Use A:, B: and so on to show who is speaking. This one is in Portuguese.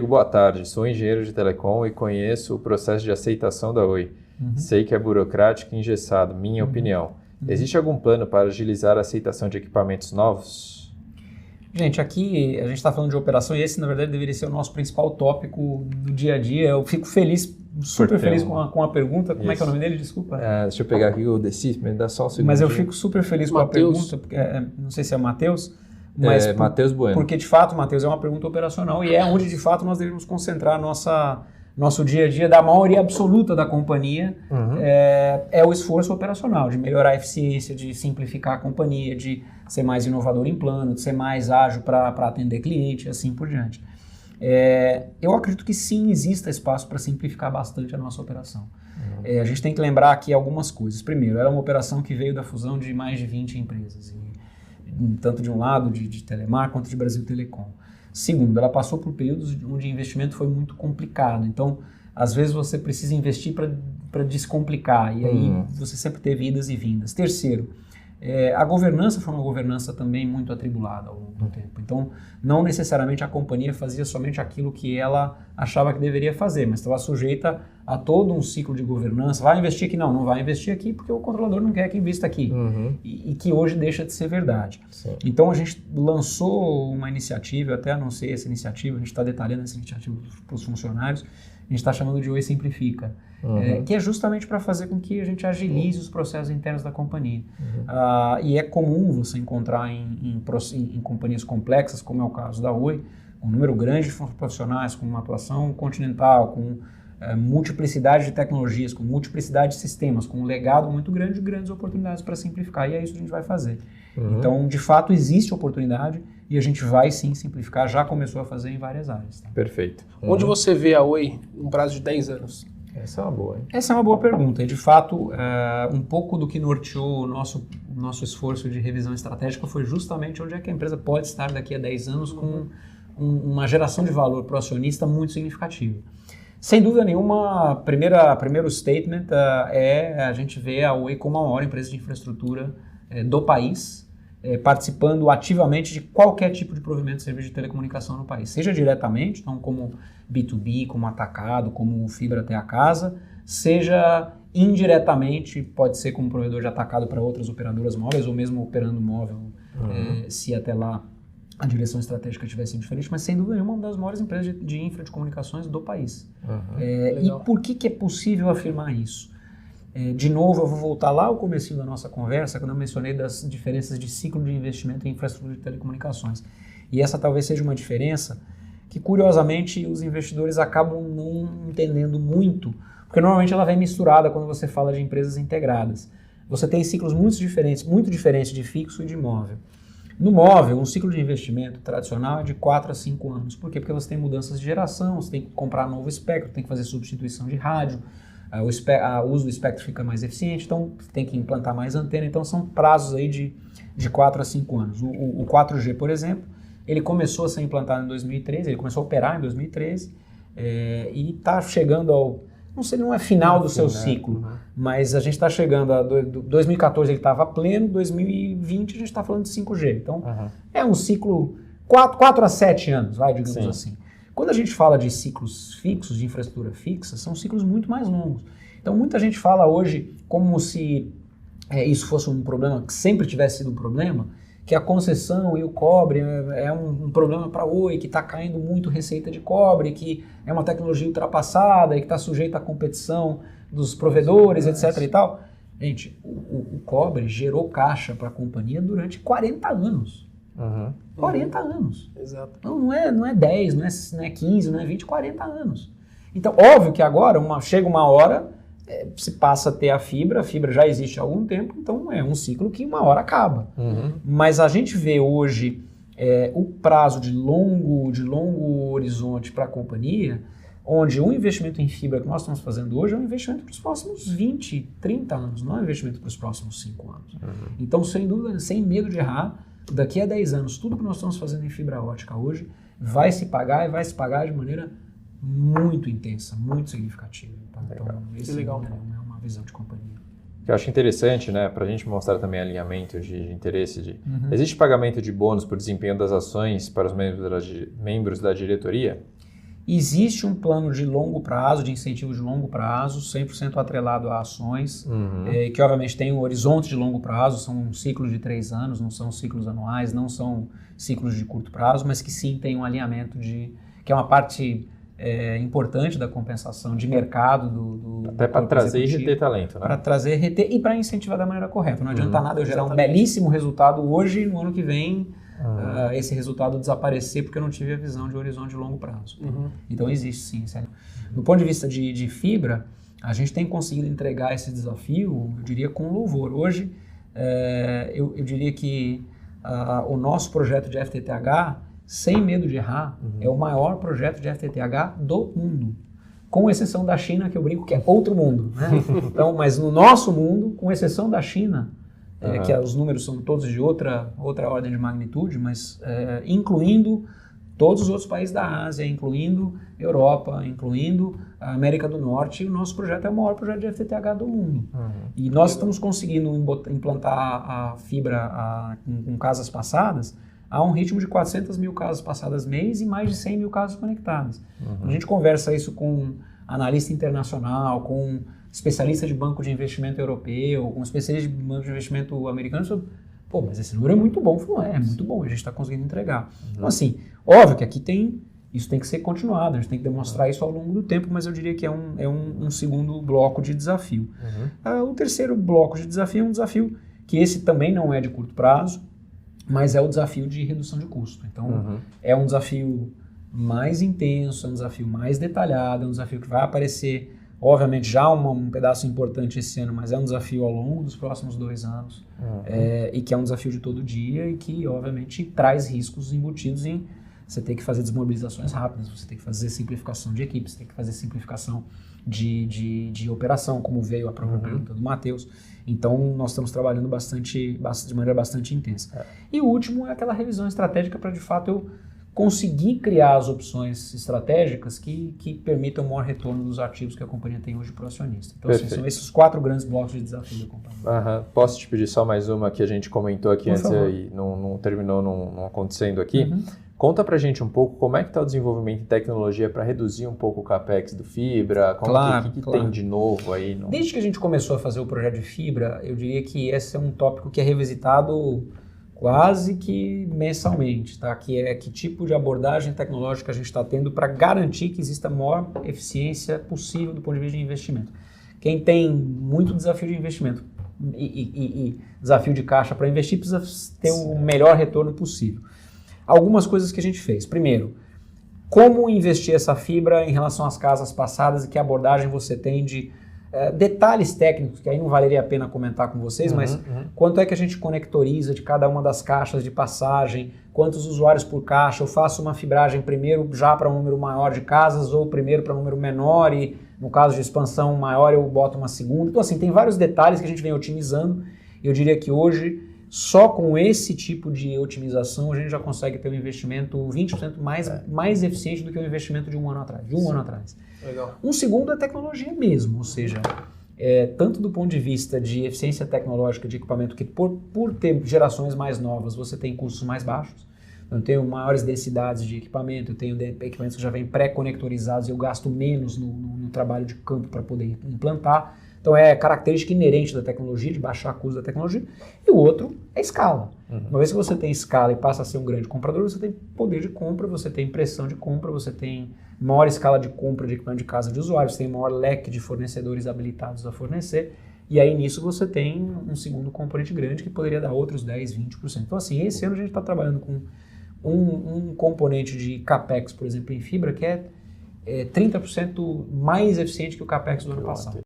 A: Boa tarde, sou engenheiro de telecom e conheço o processo de aceitação da Oi. Sei que é burocrático e engessado, minha opinião. Existe algum plano para agilizar a aceitação de equipamentos novos?
B: Gente, aqui a gente está falando de operação e esse, na verdade, deveria ser o nosso principal tópico do dia a dia. Eu fico feliz, super feliz com a pergunta. Como é que é o nome dele? Desculpa.
A: Deixa eu pegar aqui o Deci, me dá só um segundo.
B: Mas eu fico super feliz com a pergunta, porque, não sei se é o Matheus, mas
A: Matheus Bueno.
B: Porque de fato, Matheus, é uma pergunta operacional e é onde de fato nós devemos concentrar nosso dia a dia da maioria absoluta da companhia, é o esforço operacional, de melhorar a eficiência, de simplificar a companhia, de ser mais inovador em plano, de ser mais ágil para atender cliente e assim por diante. Eu acredito que sim, exista espaço para simplificar bastante a nossa operação. A gente tem que lembrar aqui algumas coisas. Primeiro, era uma operação que veio da fusão de mais de 20 empresas, tanto de um lado de Telemar quanto de Brasil Telecom. Segundo, ela passou por períodos onde o investimento foi muito complicado. Então, às vezes você precisa investir para descomplicar e aí você sempre teve idas e vindas. Terceiro, a governança foi uma governança também muito atribulada ao longo do tempo. Então, não necessariamente a companhia fazia somente aquilo que ela achava que deveria fazer, mas estava sujeita a todo um ciclo de governança. Vai investir aqui? Não vai investir aqui porque o controlador não quer que invista aqui. E que hoje deixa de ser verdade. Sim. Então, a gente lançou uma iniciativa, eu até anunciei essa iniciativa, a gente está detalhando essa iniciativa para os funcionários, a gente está chamando de Oi Simplifica. Que é justamente para fazer com que a gente agilize os processos internos da companhia. E é comum você encontrar em companhias complexas, como é o caso da Oi, um número grande de profissionais, com uma atuação continental, com multiplicidade de tecnologias, com multiplicidade de sistemas, com um legado muito grande de grandes oportunidades para simplificar, e é isso que a gente vai fazer. Então, de fato, existe oportunidade e a gente vai sim simplificar, já começou a fazer em várias áreas. Tá?
A: Perfeito.
C: Onde você vê a Oi em um prazo de 10 anos?
A: Essa é uma boa, hein?
B: Essa é uma boa pergunta. E, de fato, um pouco do que norteou o nosso esforço de revisão estratégica foi justamente onde é que a empresa pode estar daqui a 10 anos com uma geração de valor para o acionista muito significativa. Sem dúvida nenhuma, primeiro statement a gente vê a Oi como a maior empresa de infraestrutura do país, participando ativamente de qualquer tipo de provimento de serviço de telecomunicação no país, seja diretamente, então como B2B, como atacado, como fibra até a casa, seja indiretamente, pode ser como provedor de atacado para outras operadoras móveis ou mesmo operando móvel, se até lá a direção estratégica tivesse sido diferente, mas sem dúvida nenhuma uma das maiores empresas de infra de comunicações do país. E por que é possível afirmar isso? De novo, eu vou voltar lá ao comecinho da nossa conversa, quando eu mencionei das diferenças de ciclo de investimento em infraestrutura de telecomunicações. E essa talvez seja uma diferença que, curiosamente, os investidores acabam não entendendo muito, porque normalmente ela vem misturada quando você fala de empresas integradas. Você tem ciclos muito diferentes de fixo e de móvel. No móvel, um ciclo de investimento tradicional é de 4 a 5 anos. Por quê? Porque você tem mudanças de geração, você tem que comprar novo espectro, tem que fazer substituição de rádio, o uso do espectro fica mais eficiente, então tem que implantar mais antena, então são prazos aí de 4 a 5 anos. O 4G, por exemplo, ele começou a ser implantado em 2013, ele começou a operar em 2013 e está chegando ao, não sei, não é final do seu ciclo, mas a gente está chegando a 2014 ele estava pleno, 2020 a gente está falando de 5G, então é um ciclo 4 a 7 anos, digamos assim. Quando a gente fala de ciclos fixos, de infraestrutura fixa, são ciclos muito mais longos. Então, muita gente fala hoje como se isso fosse um problema, que sempre tivesse sido um problema, que a concessão e o cobre é um problema para a Oi, que está caindo muito receita de cobre, que é uma tecnologia ultrapassada e que está sujeita à competição dos provedores, etc. e tal. Gente, o cobre gerou caixa para a companhia durante 40 anos. 40 anos.
C: Exato.
B: Não é 10, não é 15, não é 20, 40 anos. Então, óbvio que agora chega uma hora, se passa a ter a fibra já existe há algum tempo, então é um ciclo que uma hora acaba. Mas a gente vê hoje o prazo de longo horizonte para a companhia, onde o investimento em fibra que nós estamos fazendo hoje é um investimento para os próximos 20, 30 anos, não é um investimento para os próximos 5 anos. Então, sem dúvida, sem medo de errar, daqui a 10 anos, tudo que nós estamos fazendo em fibra ótica hoje vai se pagar e vai se pagar de maneira muito intensa, muito significativa. Tá? Então, esse é uma visão de companhia.
A: que eu acho interessante, né, para a gente mostrar também alinhamento de interesse. Existe pagamento de bônus por desempenho das ações para os membros da diretoria?
B: Existe um plano de longo prazo, de incentivo de longo prazo, 100% atrelado a ações, que obviamente tem um horizonte de longo prazo, são ciclos de 3 anos, não são ciclos anuais, não são ciclos de curto prazo, mas que sim tem um alinhamento que é uma parte importante da compensação de mercado do
A: até para trazer e reter talento, né?
B: Para trazer, reter e para incentivar da maneira correta. Não adianta nada eu gerar um belíssimo resultado hoje e no ano que vem esse resultado desaparecer porque eu não tive a visão de horizonte de longo prazo. Então existe sim. Sério. Do ponto de vista de fibra, a gente tem conseguido entregar esse desafio, eu diria, com louvor. Hoje, eu diria que o nosso projeto de FTTH, sem medo de errar, é o maior projeto de FTTH do mundo. Com exceção da China, que eu brinco que é outro mundo. Né? Então, mas no nosso mundo, com exceção da China, que os números são todos de outra ordem de magnitude, mas incluindo todos os outros países da Ásia, incluindo Europa, incluindo a América do Norte, o nosso projeto é o maior projeto de FTTH do mundo. E nós estamos conseguindo implantar a fibra com casas passadas a um ritmo de 400 mil casas passadas mês e mais de 100 mil casas conectadas. A gente conversa isso com analista internacional, com especialista de banco de investimento europeu, com especialista de banco de investimento americano, sobre, mas esse número é muito bom. Falou, é muito bom, a gente está conseguindo entregar. Então, assim, óbvio que aqui isso tem que ser continuado, a gente tem que demonstrar isso ao longo do tempo, mas eu diria que é um segundo bloco de desafio. O terceiro bloco de desafio é um desafio que esse também não é de curto prazo, mas é o desafio de redução de custo. Então, é um desafio mais intenso, é um desafio mais detalhado, é um desafio que vai aparecer, obviamente, já um pedaço importante esse ano, mas é um desafio ao longo dos próximos 2 anos, e que é um desafio de todo dia e que, obviamente, traz riscos embutidos em você ter que fazer desmobilizações rápidas, você tem que fazer simplificação de equipes, você tem que fazer simplificação de operação, como veio a própria pergunta do Matheus. Então, nós estamos trabalhando de maneira bastante intensa. E o último é aquela revisão estratégica para, de fato, eu conseguir criar as opções estratégicas que permitam o maior retorno dos ativos que a companhia tem hoje para o acionista. Então, assim, são esses 4 grandes blocos de desafio da companhia.
A: Posso te pedir só mais uma que a gente comentou aqui antes e não terminou não acontecendo aqui? Conta pra gente um pouco como é que está o desenvolvimento em tecnologia para reduzir um pouco o capex do Fibra, o que tem de novo aí?
B: Desde que a gente começou a fazer o projeto de Fibra, eu diria que esse é um tópico que é revisitado quase que mensalmente, tá? Que é que tipo de abordagem tecnológica a gente está tendo para garantir que exista a maior eficiência possível do ponto de vista de investimento. Quem tem muito desafio de investimento e desafio de caixa para investir precisa ter o melhor retorno possível. Algumas coisas que a gente fez. Primeiro, como investir essa fibra em relação às casas passadas e que abordagem você tem de detalhes técnicos, que aí não valeria a pena comentar com vocês, mas quanto é que a gente conectoriza de cada uma das caixas de passagem, quantos usuários por caixa, eu faço uma fibragem primeiro já para um número maior de casas ou primeiro para um número menor e no caso de expansão maior eu boto uma segunda. Então assim, tem vários detalhes que a gente vem otimizando. Eu diria que hoje, só com esse tipo de otimização, a gente já consegue ter um investimento 20% mais eficiente do que o investimento de um ano atrás.
C: Legal.
B: Um segundo é tecnologia mesmo, ou seja, tanto do ponto de vista de eficiência tecnológica de equipamento, que por ter gerações mais novas, você tem custos mais baixos. Eu tenho maiores densidades de equipamento, eu tenho equipamentos que já vêm pré-conectorizados e eu gasto menos no trabalho de campo para poder implantar. Então é característica inerente da tecnologia, de baixar custo da tecnologia. E o outro é escala. Uma vez que você tem escala e passa a ser um grande comprador, você tem poder de compra, você tem pressão de compra, você tem maior escala de compra de equipamento de casa de usuários, você tem maior leque de fornecedores habilitados a fornecer. E aí nisso você tem um segundo componente grande que poderia dar outros 10, 20%. Então assim, esse ano a gente está trabalhando com um componente de CAPEX, por exemplo, em fibra, que é 30% mais eficiente que o CAPEX do ano passado.